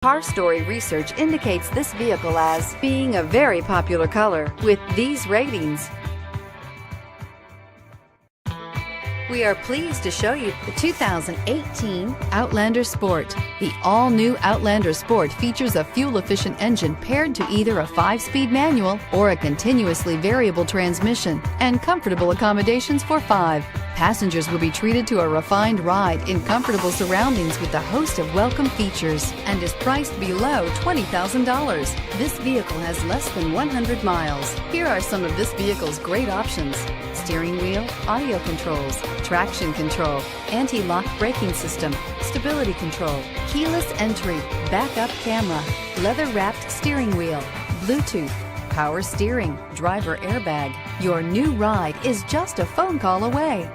Car Story research indicates this vehicle as being a very popular color with these ratings. We are pleased to show you the 2018 Outlander Sport. The all-new Outlander Sport features a fuel-efficient engine paired to either a 5-speed manual or a continuously variable transmission and comfortable accommodations for 5. Passengers will be treated to a refined ride in comfortable surroundings with a host of welcome features and is priced below $20,000. This vehicle has less than 100 miles. Here are some of this vehicle's great options: steering wheel audio controls, traction control, anti-lock braking system, stability control, keyless entry, backup camera, leather-wrapped steering wheel, Bluetooth, power steering, driver airbag. Your new ride is just a phone call away.